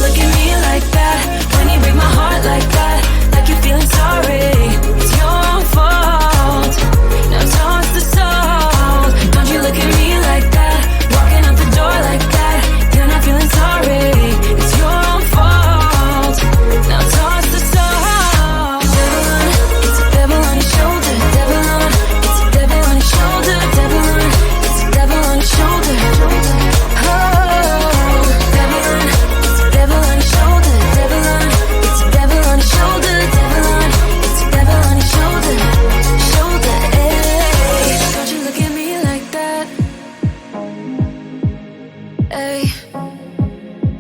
you look at me like that? When you break my heart like that, like you're feeling sorry. It's your own fault. Now toss the soul. Don't you look at me like that? Walking out the door like that. You're not feeling sorry. It's your own fault. Now toss the soul. It's a devil on your shoulder. Devil on. It's a devil on your shoulder. Devil on. It's a devil on your shoulder.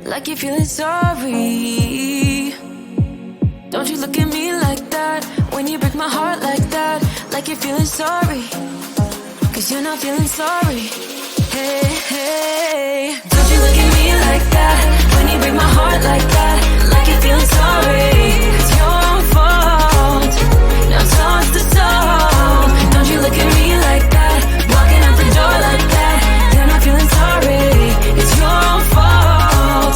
Like you're feeling sorry. Don't you look at me like that? When you break my heart like that, like you're feeling sorry. Cause you're not feeling sorry. Hey, hey. Don't you look at me like that? When you break my heart like that, like you're feeling sorry. It's your own fault. Now toss the soul. Don't you look at me like that? Walking out the door like that. You're not feeling sorry. It's your own fault.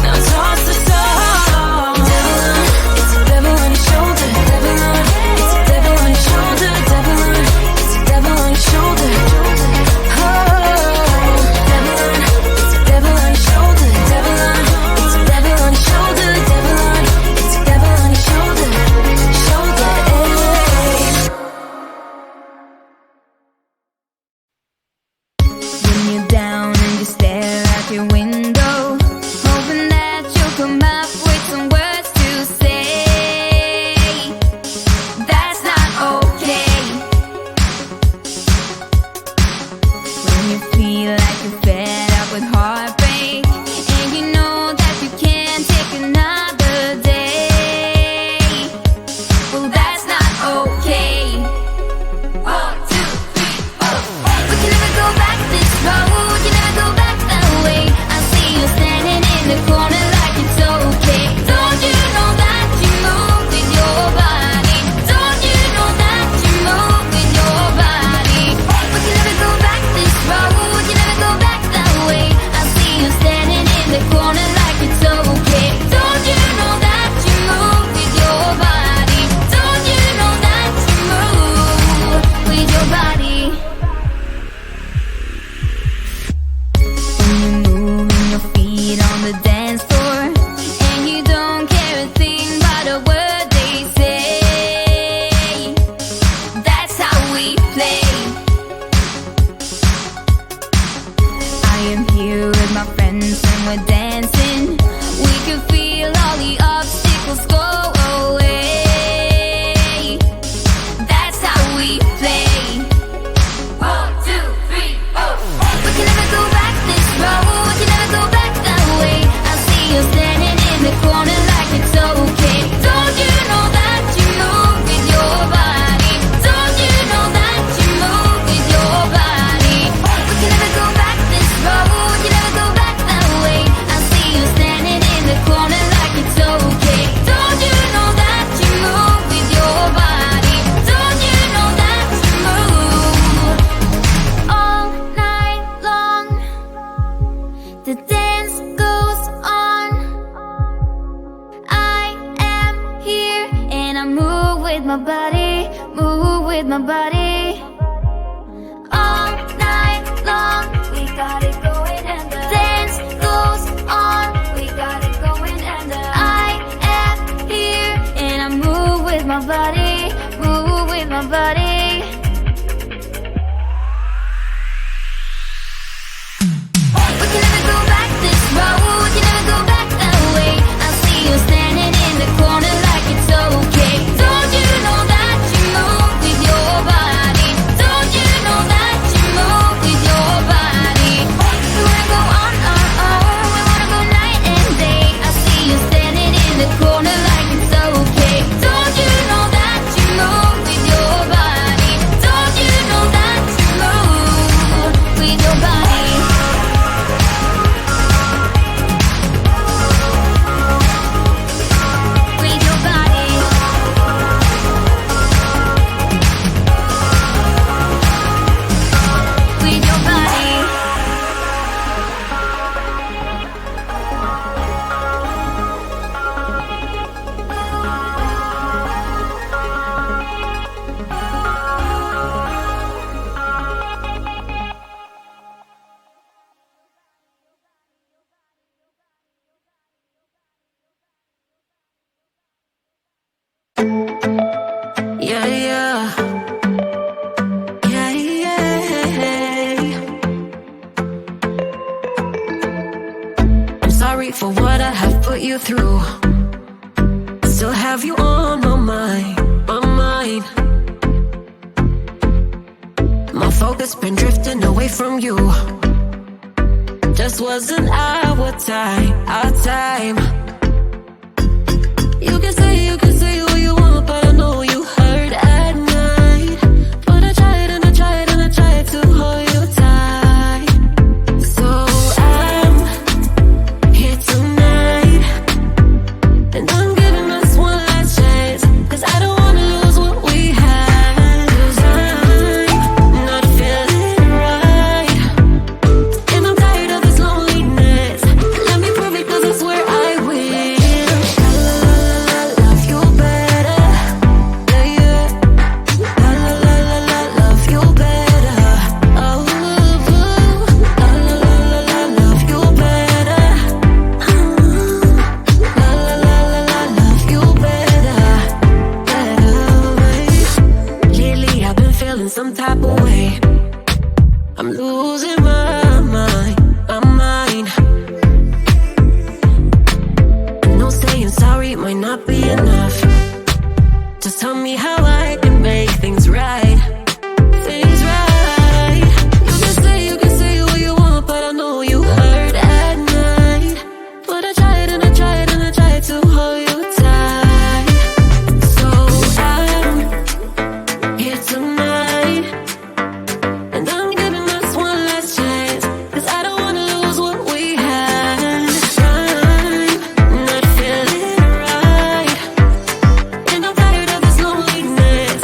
Now toss the soul. Devil on, it's a devil on your shoulder. Devil on, it's a devil on your shoulder. Devil on, it's a devil on your shoulder. Devil on, it's a devil on your shoulder. Devil on, it's a devil on your shoulder. Devil on, it's a devil on your shoulder. Shoulder, When you're down and you stare out your window, hoping that you'll come up with some words to say. That's not okay. When you feel like you're fed up with heartbreak, and you know that you can't take another day. Well, that's not okay. 1, 2, 3, 4. We can never go back this road. You never go back that way. I see you standing in the corner like it's okay. Don't you know that you move with your body? Don't you know that you move with your body? We can never go back this road. You never go back that way. I see you standing in the corner like it's okay. Don't you know that you move with your body? Don't you know that you move with your body? When you're moving your feet on the dance floor, and you don't care a thing about a word they say. That's how we play. I am here with my friends and we're dancing. We can feel all the obstacles go away. That's how we play. 1, 2, 3, 4. We can never go back this road. You never go back that way. I see you standing in the corner like it's okay. Don't you know that you move with your body? Don't you know that you move with your body? We can never go back this road. You never go back that way. I see you standing in the corner like it's okay. Don't you know that you move with your body? Don't you know that you move? All night long, the dance goes on. I am here and I move with my body, move with my body. All night long, we got it going and the dance goes on. We got it going and I am here and I move with my body, move with my body. We can never go back this road. You never go back that way. I see you standing in the corner like it's okay. Don't you know that you move with your body? Don't you know that you move with your body? We wanna go on, we wanna go night and day. I see you standing in the corner like it's okay. Don't you know that you move with your body? have put you through. Still have you on my mind, my mind. My focus been drifting away from you. Just wasn't our time, our time. You can say what you want, but I know you hurt at night. But I tried and I tried and I tried to hold you tight. So I'm here tonight, and I'm giving us one last chance, 'cause I don't wanna lose what we had. 'Cause I'm not feeling right, and I'm tired of this loneliness. Let me prove it, 'cause I swear I will. La la la la, love you better. Yeah, yeah. La la la la la, love you better. Oh, la la la la, love you better. La la la la, love you better. Better way. Lately I've been feeling some type of way. I'm losing my mind, my mind. I know saying sorry might not be enough. Just tell me how I can make things right, things right. You can say what you want, but I know you hurt at night. But I tried and I tried and I tried to hold you tight. So I'm here tonight, and I'm giving us one last chance, 'cause I don't wanna lose what we had. I'm not feeling right, and I'm tired of this loneliness.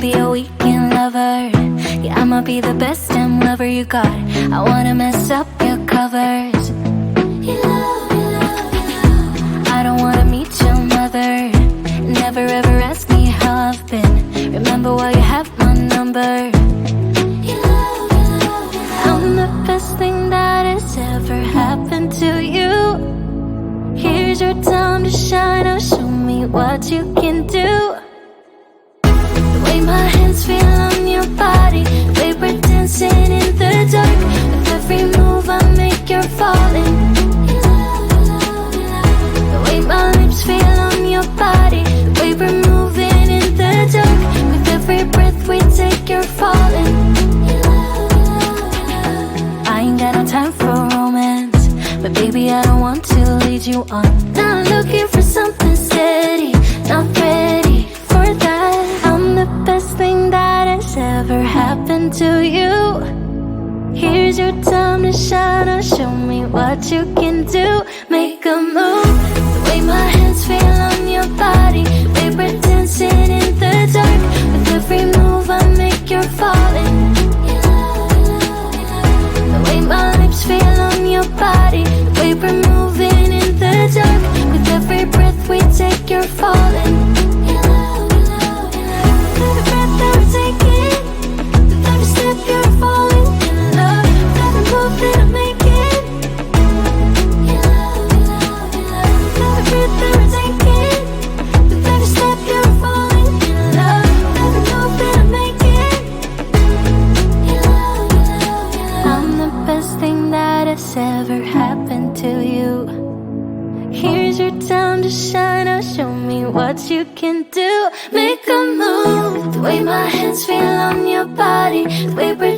be a weekend lover. Yeah, I'ma be the best damn lover you got. I wanna mess up your covers. I don't wanna meet your mother. Never ever ask me how I've been. Remember why you have my number. I'm the best thing that has ever happened to you. Here's your time to shine. Now show me what you can do. The way my hands feel on your body, the way we're dancing in the dark. With every move I make, you're falling. The way my lips feel on your body, the way we're moving in the dark. With every breath we take, you're falling. I ain't got no time for romance, but baby I don't want to lead you on. Not looking for something steady, not ready for that. I'm the best thing that has ever happened to you. Here's your time to shine. Now show me what you can do. Make a move. The way my hands feel on your body, the way we're dancing in the dark. With every move I make, you're falling. The way my lips feel on your body, the way we're moving in the dark. With every breath we take, you're falling. Every breath that we're taking, with every step you're falling in love. With every move that I'm making, every breath that we're taking, with every step you're falling in love. With every move that I'm making, I'm the best thing that has ever happened to you. Here's your time to shine. Now show me what you can do. Make a move. The way my hands feel on your body, the way we're